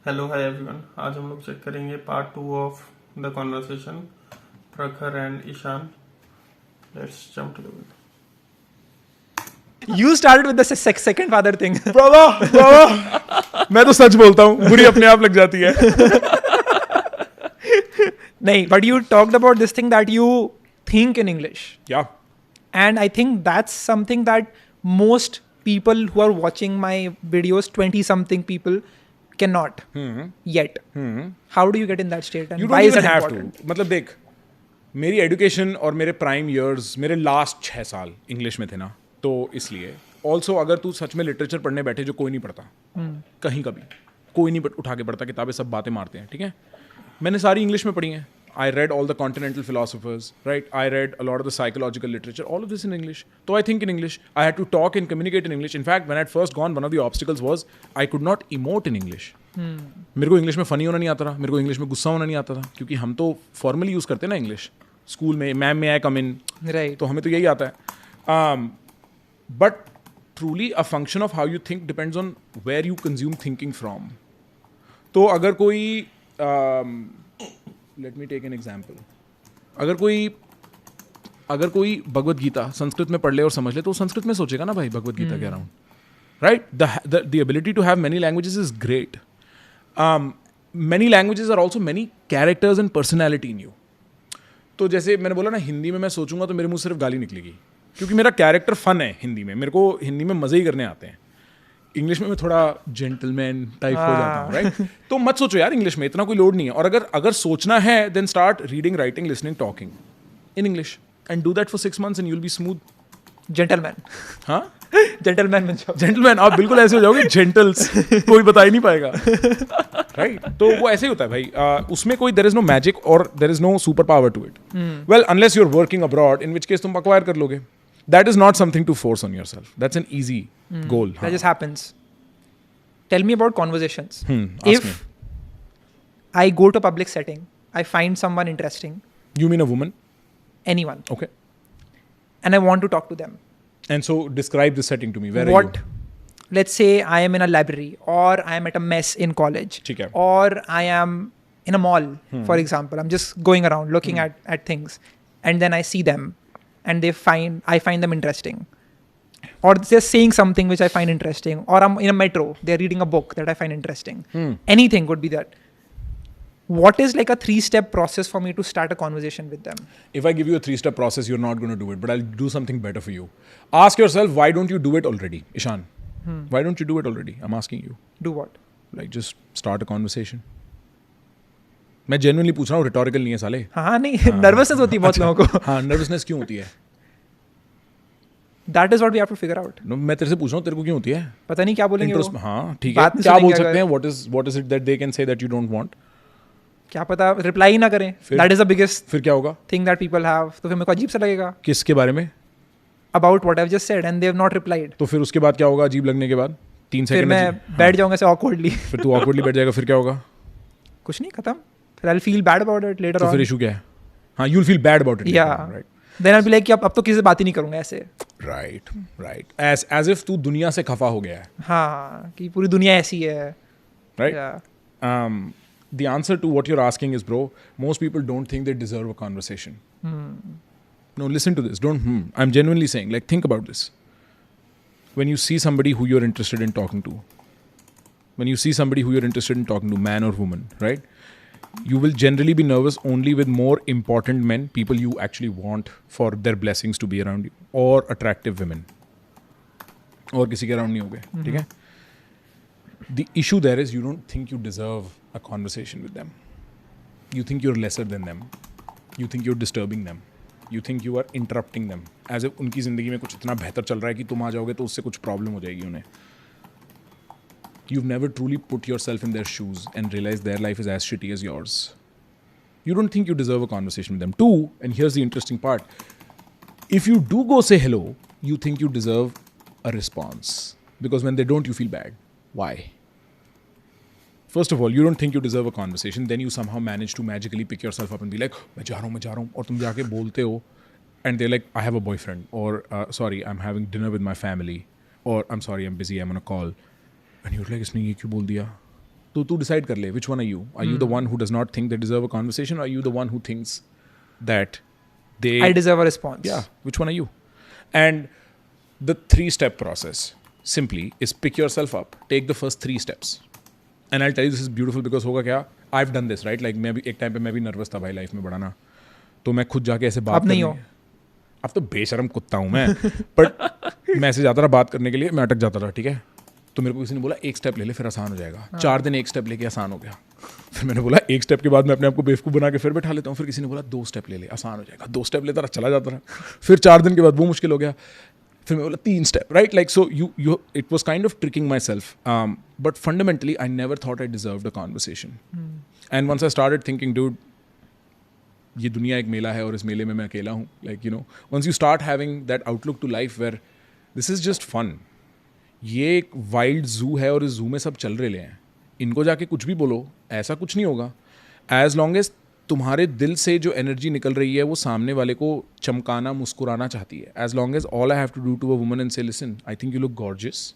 Hello hi everyone. आज हम लोग चेक करेंगे part 2 of the conversation Prakhar and Ishan. Let's jump to the video. You started with the second father thing. बाबा मैं तो सच बोलता हूँ, बुरी अपने आप लग जाती है. नहीं, but you talked about this thing that you think in English. Yeah. And I think that's something that most people who are watching my videos, 20-something people, cannot yet. How do you get in that state? And You why don't is even that have important? to. मतलब देख, मेरी education और मेरे prime years, मेरे last 6 साल English में थे ना, तो इसलिए. ऑल्सो अगर तू सच में लिटरेचर पढ़ने बैठे जो कोई नहीं पढ़ता, कहीं कभी कोई नहीं उठा के पढ़ता, किताबें सब बातें मारते हैं, ठीक है. मैंने सारी इंग्लिश में पढ़ी हैं. I read all the continental philosophers, right? I read a lot of the psychological literature, all of this in English. So I think in English. I had to talk and communicate in English. In fact, when I had first gone, one of the obstacles was I could not emote in English. मेरे को English में funny होना नहीं आता था, मेरे को English में गुस्सा होना नहीं आता था, क्योंकि हम तो फॉर्मली यूज़ करते हैं ना इंग्लिश. स्कूल में मैम में आई कम इन, Right. तो हमें तो यही आता है. But truly a function of how you think depends on where you consume thinking from. तो अगर कोई let me take an example. अगर कोई भगवत गीता संस्कृत में पढ़ ले और समझ ले, तो संस्कृत में सोचेगा ना भाई भगवत गीता के around, right. The ability to have many languages is great. Many languages are also many characters and personality in you. तो जैसे मैंने बोला ना, हिंदी में मैं सोचूंगा तो मेरे मुंह सिर्फ गाली निकलेगी, क्योंकि मेरा कैरेक्टर फन है हिंदी में. मेरे को हिंदी में मज़े ही करने आते हैं. इंग्लिश में मैं थोड़ा जेंटलमैन टाइप हो जाता हूँ, राइट. तो मत सोचो यार, इंग्लिश में इतना कोई लोड नहीं है. और अगर सोचना है, then start reading, writing, listening, talking in English and do that for 6 months and you will be smooth. Gentleman. हाँ, Gentleman बन जाओ. जेंटलमैन आप बिल्कुल ऐसे हो जाओगे, जेंटल्स कोई बता ही नहीं पाएगा, राइट. तो वो ऐसे ही होता है भाई. उसमें कोई देयर इज नो मैजिक और there is no super power to it. Well, unless you are working abroad, in which case तुम अक्वायर कर लोगे. That is not something to force on yourself. That's an easy goal. That just happens. Tell me about conversations. ask If me. I go to a public setting, I find someone interesting, You mean a woman? anyone, Okay. and I want to talk to them. And so describe the setting to me. Where are What? you? Let's say I am in a library, or I am at a mess in college, ठीक है. or I am in a mall, for example. I'm just going around looking at things, and then I see them, and I find them interesting, or they're saying something which I find interesting, or I'm in a metro, they're reading a book that I find interesting. Anything could be that. What is like a 3-step process for me to start a conversation with them? If I give you a 3-step process, you're not going to do it, but I'll do something better for you. Ask yourself, why don't you do it already, Ishan? Why don't you do it already? I'm asking you. Do what? Like, just start a conversation. मैं genuinely पूछ रहा हूँ, rhetorical नहीं है साले. हाँ नहीं, nervousness होती है बहुत लोगों को. हाँ, nervousness क्यों होती है? That is what we have to figure out. No, मैं तेरे से पूछ रहा हूँ, तेरे को क्यों होती है? पता नहीं क्या बोलेंगे वो. हाँ, ठीक है. बात नहीं क्या बोल सुनेंगे सकते अगर. हैं? What is it that they can say that you don't want? क्या पता रिप्लाई ही ना करें. फिर? That is the biggest फिर क्या होगा? thing that people have. तो फिर मेरे को अजीब सा लगेगा किसके बारे में? about what I've just said, and they have not replied. तो फिर उसके बाद क्या होगा? अजीब लगने के बाद 3 फिर सेकंड मैं बैठ जाऊंगा ऐसे awkwardly. फिर तू awkwardly बैठ जाएगा. फिर क्या होगा? कुछ नहीं, खत्म. फिर I'll feel bad about it later तो on. फिर इशू क्या है? हाँ, you'll feel bad about it. Yeah. Right. Then I'll be like कि अब तो किसी से बात ही नहीं करूंगा ऐसे. Right. As if तू दुनिया से खफा हो गया है. हाँ, कि पूरी दुनिया ऐसी है. Right. Yeah. The answer to what you're asking is, bro, most people don't think they deserve a conversation. No, listen to this. Don't. I'm genuinely saying, like, think about this. When you see somebody who you're interested in talking to, man or woman, right? You will generally be nervous only with more important men, people you actually want for their blessings to be around you, or attractive women. और किसी के around नहीं होगे, ठीक है? The issue there is you don't think you deserve a conversation with them. You think you're lesser than them. You think you're disturbing them. You think you are interrupting them. As if उनकी ज़िंदगी में कुछ इतना बेहतर चल रहा है कि तुम आ जाओगे तो उससे कुछ प्रॉब्लम हो जाएगी उन्हें. You've never truly put yourself in their shoes and realized their life is as shitty as yours. You don't think you deserve a conversation with them. 2, and here's the interesting part. If you do go say hello, you think you deserve a response. Because when they don't, you feel bad. Why? First of all, you don't think you deserve a conversation. Then you somehow manage to magically pick yourself up and be like, मैं जा रहा हूँ. और तुम जाके बोलते हो. And they're like, I have a boyfriend. Or, sorry, I'm having dinner with my family. Or, I'm sorry, I'm busy, I'm on a call. And you're like, इसने ये क्यों बोल दिया? तो तू डिसाइड कर ले which one are you? Are you the one who does not think they deserve a conversation, or are you the one who thinks that I deserve a response? Yeah, which one are you? And the 3-step process simply is pick yourself up, take the first 3 steps, and I'll tell you this is beautiful because होगा क्या, I've done this, right? Like मैं भी एक time पे मैं भी nervous था भाई लाइफ में बड़ा ना, तो मैं खुद जाके ऐसे बात अब नहीं हो। अब तो बेशरम कुत्ता हूँ मैं बट मैं ऐसे जाता था बात करने के लिए, मैं अटक जाता था, ठीक है, तो मेरे को किसी ने बोला एक स्टेप ले ले फिर आसान हो जाएगा। 4 दिन एक स्टेप लेके आसान हो गया। फिर मैंने बोला एक स्टेप के बाद मैं अपने आप को बेवकूफ़ बना के फिर बैठा लेता हूँ। फिर किसी ने बोला 2 स्टेप ले ले आसान हो जाएगा। 2 स्टेप लेता रहा, चला जाता रहा। फिर 4 दिन के बाद वो मुश्किल हो गया। फिर मैं बोला 3 step, right? Like so you it was kind of tricking myself, but fundamentally I never thought I deserved a conversation. And once I started thinking, dude ये दुनिया एक मेला है और इस मेले में मैं अकेला हूँ, like you know, once you start having that outlook to life where this is just fun, ये एक वाइल्ड जू है और इस जू में सब चल रहे हैं, इनको जाके कुछ भी बोलो ऐसा कुछ नहीं होगा। एज लॉन्ग एज तुम्हारे दिल से जो एनर्जी निकल रही है वो सामने वाले को चमकाना मुस्कुराना चाहती है, as long as all I have to do to a woman and say listen I think you look gorgeous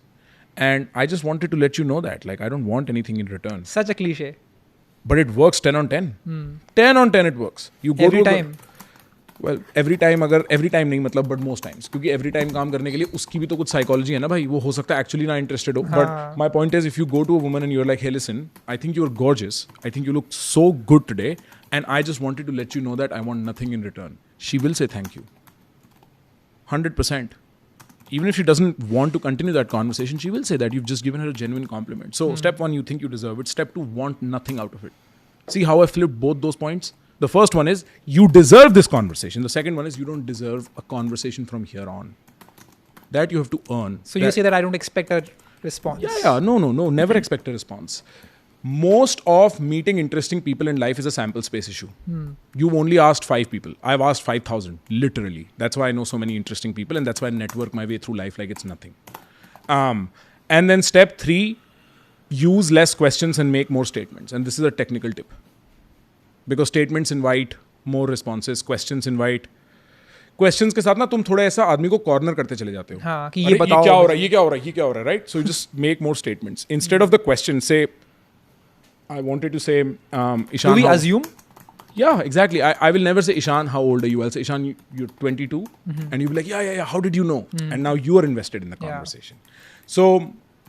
and I just wanted to let you know that like I don't want anything in return. Such a cliche. But it works 10 on 10. 10 on 10 it works. You go Every to time. Well, every time अगर every time नहीं मतलब but most times, क्योंकि every time काम करने के लिए उसकी भी तो कुछ psychology है ना भाई, वो हो सकता है actually ना interested हो, but my point is if you go to a woman and you're like, hey listen, I think you're gorgeous, I think you look so good today and I just wanted to let you know that I want nothing in return, she will say thank you 100%. Even if she doesn't want to continue that conversation, she will say that you've just given her a genuine compliment. So step 1, you think you deserve it. Step 2, want nothing out of it. See how I flipped both those points? The first one is you deserve this conversation. The second one is you don't deserve a conversation from here on. That you have to earn. So you say that I don't expect a response. Yeah. No. Never expect a response. Most of meeting interesting people in life is a sample space issue. You've only asked 5 people. I've asked 5,000, literally. That's why I know so many interesting people and that's why I network my way through life like it's nothing. And then step 3, use less questions and make more statements. And this is a technical tip. Because statements invite more responses, questions invite. Questions के साथ ना तुम थोड़ा ऐसा आदमी को corner करते चले जाते हो। हाँ, कि ये बताओ, ये क्या हो रहा है, right? So you just make more statements. Instead of the question, say, I wanted to say, Ishan. Do we assume? Yeah, exactly. I will never say, Ishan, how old are you? I'll say, Ishan, you're 22. And you'll be like, yeah. How did you know? And now you are invested in the conversation. So,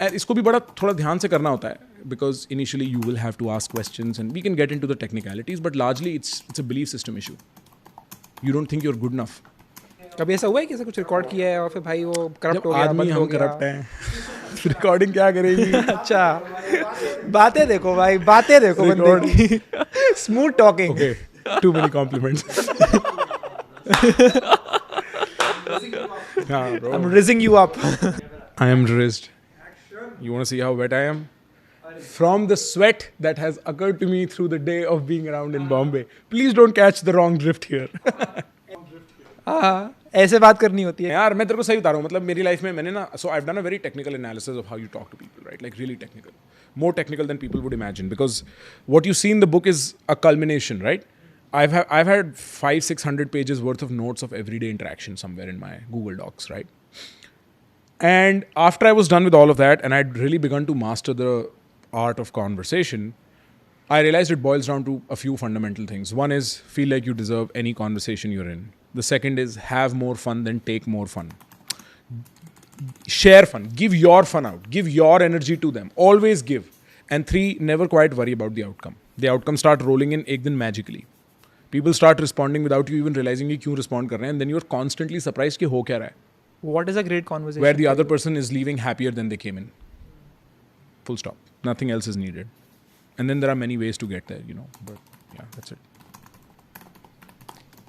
इसको भी बड़ा थोड़ा ध्यान से करना होता है because initially you will have to ask questions and we can get into the technicalities, but largely it's a belief system issue. You don't think you're good enough. कभी ऐसा हुआ है कि ऐसा कुछ रिकॉर्ड किया है और फिर भाई वो करप्ट हो गया, आदमी बंद हो हम गया? करप्ट हैं, रिकॉर्डिंग क्या करेगी? अच्छा, बातें देखो भाई, बातें देखो बंदे की। Smooth talking. Okay, too many compliments. Bro. I'm rizzing you up. I am rizzed. You want to see how wet I am? From the sweat that has occurred to me through the day of being around in Bombay. Please don't catch the wrong drift here. ऐसे बात करनी होती है यार मैं तेरे को सही बता रहा हूँ, मतलब मेरी लाइफ में मैंने ना, so I've done a very technical analysis of how you talk to people, right? Like really technical, more technical than people would imagine, because what you see in the book is a culmination, right? I've had 500-600 pages worth of notes of everyday interaction somewhere in my Google Docs, right? And after I was done with all of that and I'd really begun to master the art of conversation, I realized it boils down to a few fundamental things. One is feel like you deserve any conversation you're in. The second is have more fun than take more fun. Share fun. Give your fun out. Give your energy to them. Always give. And 3, never quite worry about the outcome. The outcome start rolling in ek din magically. People start responding without you even realizing कि क्यों respond कर रहे हैं, and then you're constantly surprised कि हो क्या रहा है. What is a great conversation? Where the other person is leaving happier than they came in. Full stop. Nothing else is needed. And then there are many ways to get there, you know. But yeah, that's it.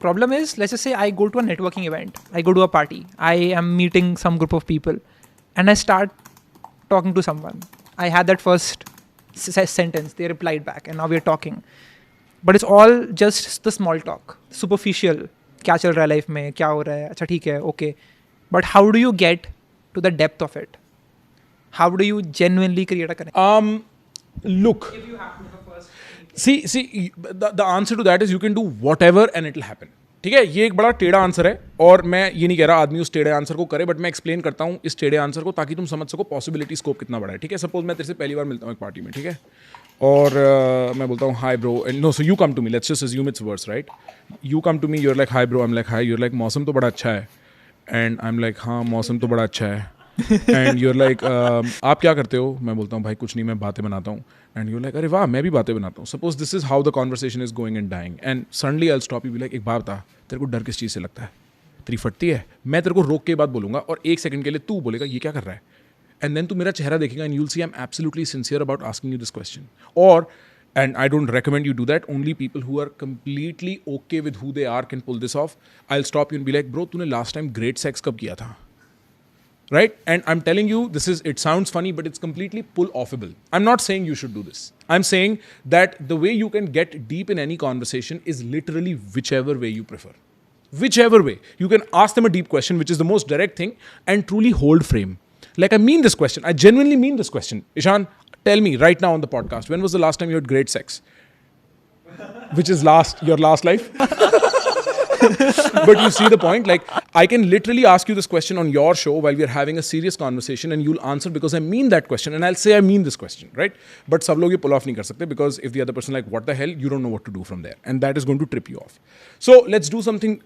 Problem is, let's just say I go to a networking event. I go to a party. I am meeting some group of people. And I start talking to someone. I had that first sentence. They replied back. And now we're talking. But it's all just the small talk. Superficial. क्या चल रहा है life में, क्या हो रहा है, अच्छा ठीक है, okay. But how do you get to the depth of it? How do you genuinely create a connection? Look. If you have to the first. See, the answer to that is you can do whatever and it'll happen. ठीक है, ये एक बड़ा टेढ़ा answer है और मैं ये नहीं कह रहा आदमी उस टेढ़े आंसर को करे, बट मैं एक्सप्लेन करता हूँ इस टेढ़े आंसर को ताकि तुम समझ सको पॉसिबिलिटी स्कोप कितना बड़ा है. ठीक है, सपोज मैं तेरे से पहली बार मिलता हूँ एक पार्टी में, ठीक है, और मैं बोलता हूँ hi bro and no so you come to me let's just assume it's worse right you come to me you're like hi bro I am like hi you're like मौसम तो बड़ा अच्छा है एंड आई एम लाइक हाँ मौसम तो बड़ा अच्छा है एंड यूर लाइक आप क्या करते हो मैं बोलता हूँ भाई कुछ नहीं मैं बातें बनाता हूँ एंड यूर लाइक अरे वाह मैं भी बातें बनाता हूँ suppose this is how the conversation is going and dying and suddenly I stop you like एक बात बता तेरे को डर किस चीज़ से लगता है तेरी फटती है मैं तेरे को रोक के बाद बोलूँगा और एक सेकंड के लिए तू बोलेगा ये क्या कर रहा है and then tu mera chehra dekhega and you'll see I'm absolutely sincere about asking you this question or and I don't recommend you do that only people who are completely okay with who they are can pull this off I'll stop you and be like bro tune last time great sex kab kiya tha right and I'm telling you this is it sounds funny but it's completely pull offable I'm not saying you should do this I'm saying that the way you can get deep in any conversation is literally whichever way you prefer whichever way you can ask them a deep question which is the most direct thing and truly hold frame like I mean this question I genuinely mean this question Ishan tell me right now on the podcast when was the last time you had great sex which is your last life but you see the point like I can literally ask you this question on your show while we are having a serious conversation and you'll answer because I mean that question and I'll say I mean this question right but sab log ye pull off nahi kar sakte because if the other person like what the hell you don't know what to do from there and that is going to trip you off so let's do something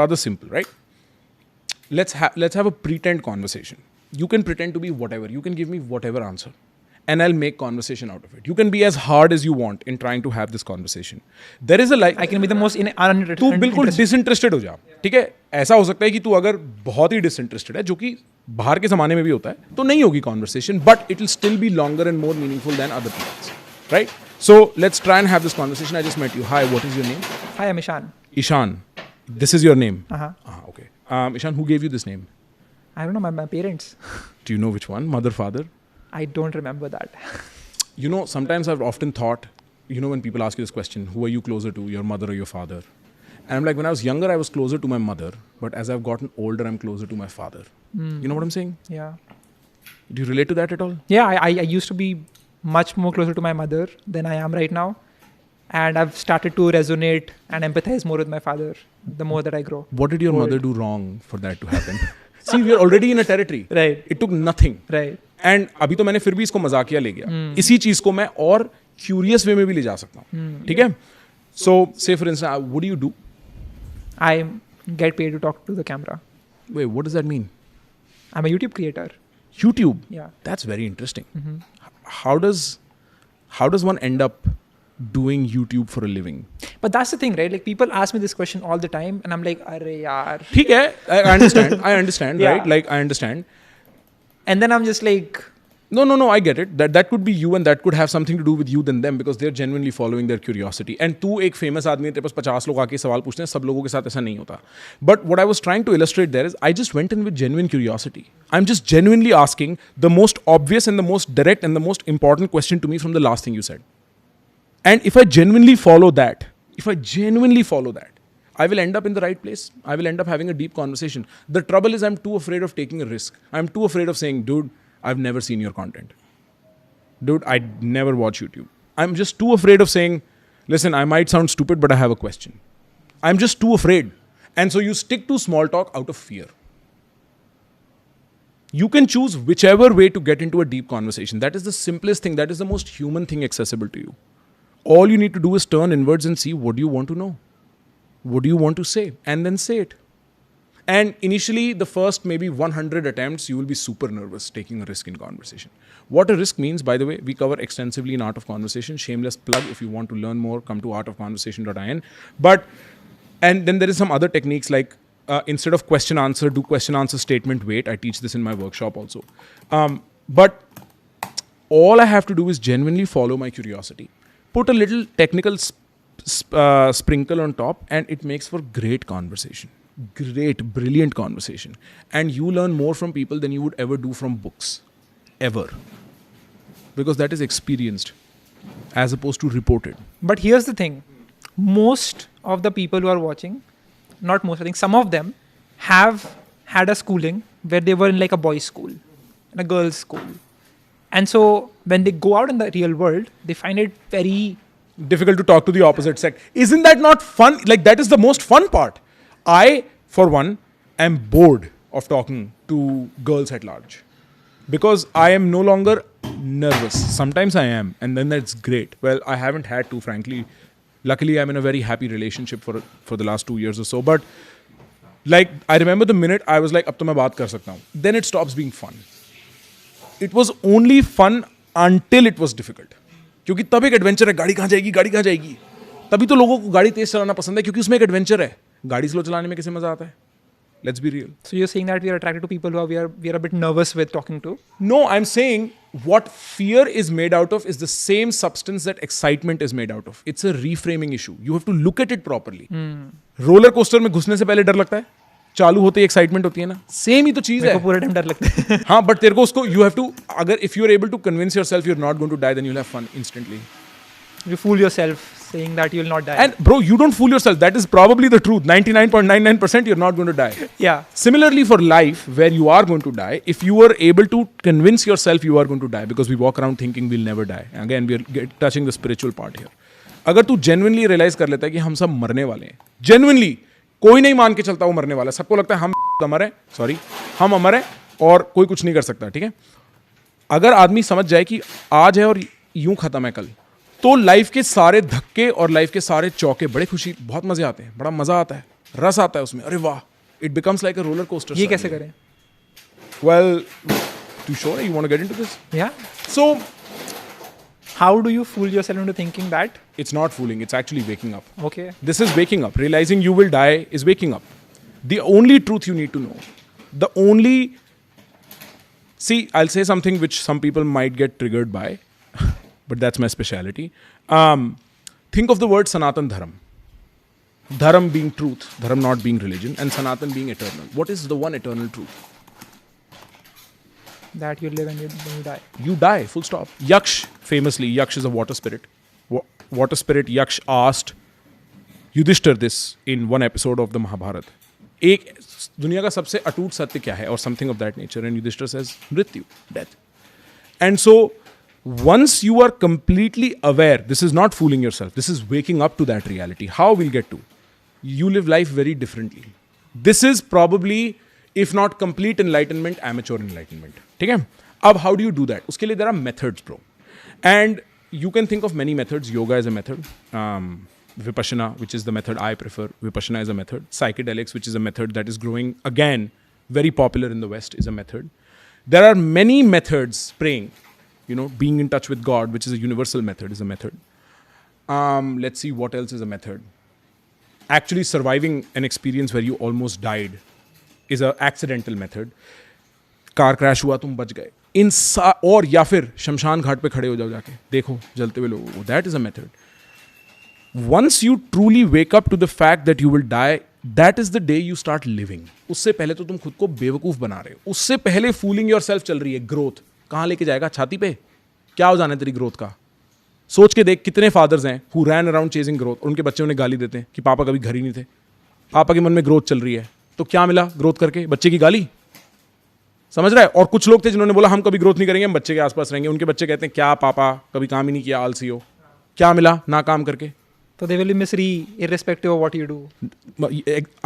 rather simple right let's have a pretend conversation you can pretend to be whatever you can give me whatever answer and I'll make conversation out of it you can be as hard as you want in trying to have this conversation there is a like I can be the most तू बिल्कुल disinterested हो जा ठीक है ऐसा हो सकता है कि तू अगर बहुत ही disinterested है जो कि बाहर के ज़माने में भी होता है तो नहीं होगी conversation but it will still be longer and more meaningful than other people's right so let's try and have this conversation I just met you hi what is your name Hi I'm Ishan this is your name uh-huh Ishan who gave you this name I don't know my parents do you know which one mother father I don't remember that you know sometimes I've often thought you know when people ask you this question who are you closer to your mother or your father and I'm like when I was younger I was closer to my mother but as I've gotten older I'm closer to my father you know what I'm saying yeah do you relate to that at all yeah I used to be much more closer to my mother than I am right now and I've started to resonate and empathize more with my father the more that I grow what did your mother do wrong for that to happen see we are already in a territory right it took nothing right and अभी तो मैंने फिर भी इसको मजाकिया ले गया इसी चीज को मैं और क्यूरियस वे में भी ले जा सकता हूँ ठीक है सो से for instance what do you do I get paid to talk to the camera wait what does that mean I'm a YouTube creator YouTube yeah that's very interesting how does one end up doing YouTube for a living but that's the thing right like people ask me this question all the time and I'm like arre yaar ठीक है I understand Yeah. right like I understand and then I'm just like No, I get it. That could be you and that could have something to do with you than them because they're genuinely following their curiosity. And तू एक famous आदमी है तेरे पास 50 लोग आके सवाल पूछते हैं सब लोगों के साथ ऐसा नहीं होता. But what I was trying to illustrate there is I just went in with genuine curiosity. I'm just genuinely asking the most obvious and the most direct and the most important question to me from the last thing you said. And if I genuinely follow that, I will end up in the right place. I will end up having a deep conversation. The trouble is I'm too afraid of taking a risk. I'm too afraid of saying, dude, I've never seen your content. Dude, I never watch YouTube. I'm just too afraid of saying, listen, I might sound stupid, but I have a question. I'm just too afraid. And so you stick to small talk out of fear. You can choose whichever way to get into a deep conversation. That is the simplest thing. That is the most human thing accessible to you. All you need to do is turn inwards and see what do you want to know. What do you want to say? And then say it. And initially, the first maybe 100 attempts, you will be super nervous taking a risk in conversation. What a risk means, by the way, we cover extensively in Art of Conversation. Shameless plug. If you want to learn more, come to artofconversation.in. And then there is some other techniques like instead of question answer, do question answer statement wait. I teach this in my workshop also. But all I have to do is genuinely follow my curiosity. Put a little technical sprinkle on top and it makes for great conversation. Great, brilliant conversation. And you learn more from people than you would ever do from books. Ever. Because that is experienced as opposed to reported. but here's the thing most of the people who are watching not most I think some of them have had a schooling where they were in like a boys school and a girls school and so when they go out in the real world they find it very difficult to talk to the opposite sex. Isn't that not fun? Like that is the most fun part. I, for one, am bored of talking to girls at large because I am no longer nervous. Sometimes I am, and then that's great. Well, I haven't had to, frankly. Luckily, I'm in a very happy relationship for the last 2 years or so. But like, I remember the minute I was like, अब तो मैं बात कर सकता हूँ. Then it stops being fun. It was only fun until it was difficult. क्योंकि तब एक एडवेंचर है, गाड़ी कहाँ जाएगी. तभी तो लोगों को गाड़ी तेज चलाना पसंद है, क्योंकि उसमें एक एडवेंचर है. गाड़ी स्लो चलाने में किसे मजा आता है? Let's be real. So you're saying that we are attracted to people who we are a bit nervous with talking to? No, I'm saying what fear is made out of is the same substance that excitement is made out of. It's a reframing issue. You have to look at it properly. Roller coaster में घुसने से पहले डर लगता है, चालू होते ही excitement होती है ना. सेम ही तो चीज है. मेरे को पूरा टाइम डर लगता है. हाँ, बट तेरे को उसको you have to, अगर if you are able to convince yourself you're not going to die, then you'll have fun instantly. You fool yourself saying that you'll not die. And bro, you don't fool yourself. That is probably the truth. 99.99% you're not going to die. Yeah. Similarly for life, where you are going to die, if you are able to convince yourself you are going to die, because we walk around thinking we'll never die. Again, we are touching the spiritual part here. अगर तू genuinely realize कर लेता है कि हम सब मरने वाले हैं, genuinely कोई नहीं मान के चलता वो मरने वाला है. सबको लगता है हम अमर है, सॉरी, हम अमर है और कोई कुछ नहीं कर सकता. ठीक है, अगर आदमी समझ जाए कि आज है और यूं खत्म है कल, तो लाइफ के सारे धक्के और लाइफ के सारे चौके बड़े खुशी, बहुत मजे आते हैं, बड़ा मजा आता है, रस आता है उसमें. अरे वाह, it becomes like a roller coaster. ये कैसे करें? Well, to sure you want to get into this? Yeah. So How do you fool yourself into thinking that? it's not fooling, it's actually waking up. Okay. This is waking up. Realizing you will die is waking up. The only truth you need to know, the only, see, I'll say something which some people might get triggered by, but that's my speciality. Think of the word Sanatan Dharam. Dharam being truth, Dharam not being religion, and Sanatan being eternal. What is the one eternal truth? That you live and when you die. You die, full stop. Yaksh, famously, Yaksh is a water spirit. Water spirit Yaksh asked Yudhishthir this in one episode of the Mahabharata. एक दुनिया का सबसे अटूट सत्य क्या है, or something of that nature, and Yudhishthir says मृत्यु, death. And so once you are completely aware, this is not fooling yourself, this is waking up to that reality. How we'll get to? You live life very differently. This is probably, if not complete enlightenment, amateur enlightenment. ठीक है? अब how do you do that? उसके लिए there are methods, bro. And you can think of many methods. Yoga is a method. Vipassana, which is the method I prefer. Vipassana is a method. Psychedelics, which is a method that is growing, again, very popular in the West, is a method. There are many methods. Praying, being in touch with God, which is a universal method, is a method. Let's see, what else is a method? Actually surviving an experience where you almost died is an accidental method. Car crash हुआ, तुम बच गए, और या फिर शमशान घाट पे खड़े हो जाओ, जाके देखो जलते हुए लोगों को. That is a method. Once you truly wake up to the fact that you will die, that is the day you start living. उससे पहले तो तुम खुद को बेवकूफ बना रहे हो. उससे पहले फूलिंग योरसेल्फ चल रही है. ग्रोथ कहाँ लेके जाएगा? छाती पे. क्या हो जाना है तेरी ग्रोथ का? सोच के देख, कितने फादर्स हैं who ran around chasing growth, और उनके बच्चे उन्हें गाली देते हैं कि पापा कभी घर ही नहीं थे. पापा के मन में ग्रोथ चल रही है, तो क्या मिला ग्रोथ करके? बच्चे की गाली. समझ रहा है? और कुछ लोग थे जिन्होंने बोला हम कभी ग्रोथ नहीं करेंगे, हम बच्चे के आसपास रहेंगे. उनके बच्चे कहते हैं क्या पापा कभी काम ही नहीं किया, आलसी हो. क्या मिला ना काम करके? So they will be misery irrespective of what you do.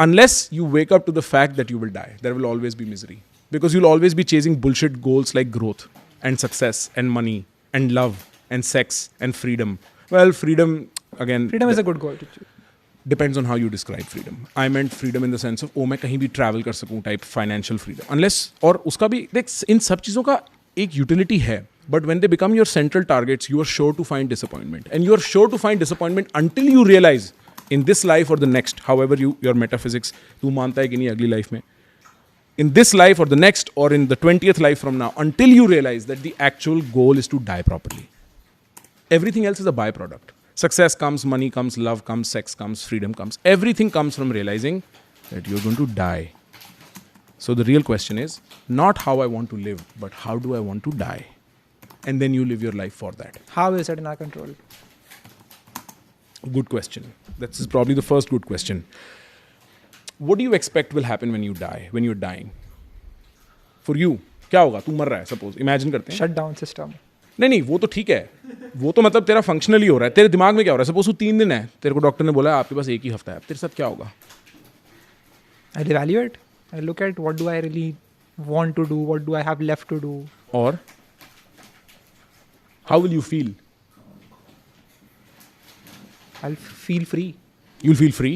Unless you wake up to the fact that you will die, there will always be misery. Because you'll always be chasing bullshit goals like growth and success and money and love and sex and freedom. Well, freedom, again... Freedom is a good goal to choose. Depends on how you describe freedom. I meant freedom in the sense of, मैं कहीं भी travel कर सकूँ type financial freedom. Unless, और उसका भी, देख, इन सब चीज़ों का एक utility है. But when they become your central targets, you are sure to find disappointment. And you are sure to find disappointment until you realize in this life or the next, however your metaphysics, तू मानता है कि नहीं अगली life में, in this life or the next or in the 20th life from now, until you realize that the actual goal is to die properly. Everything else is a byproduct. Success comes, money comes, love comes, sex comes, freedom comes. Everything comes from realizing that you're going to die. So the real question is not how I want to live, but how do I want to die? And then you live your life for that. How is it in our control? Good question. This is probably the first good question. What do you expect will happen when you die, when you're dying? For you, क्या होगा? तू मर रहा है, suppose. Imagine करते हैं. Shut down system. नहीं, वो तो ठीक है. वो तो मतलब तेरा फंक्शनली हो रहा है. तेरे दिमाग में क्या हो रहा है? सपोज तू 3 दिन है, तेरे को डॉक्टर ने बोला आपके पास 1 ही हफ्ता है. तेरे साथ क्या होगा? I'll evaluate. I'll look at what do I really want to do, what do I have left to do. और how will you feel? I'll feel free. You'll feel free.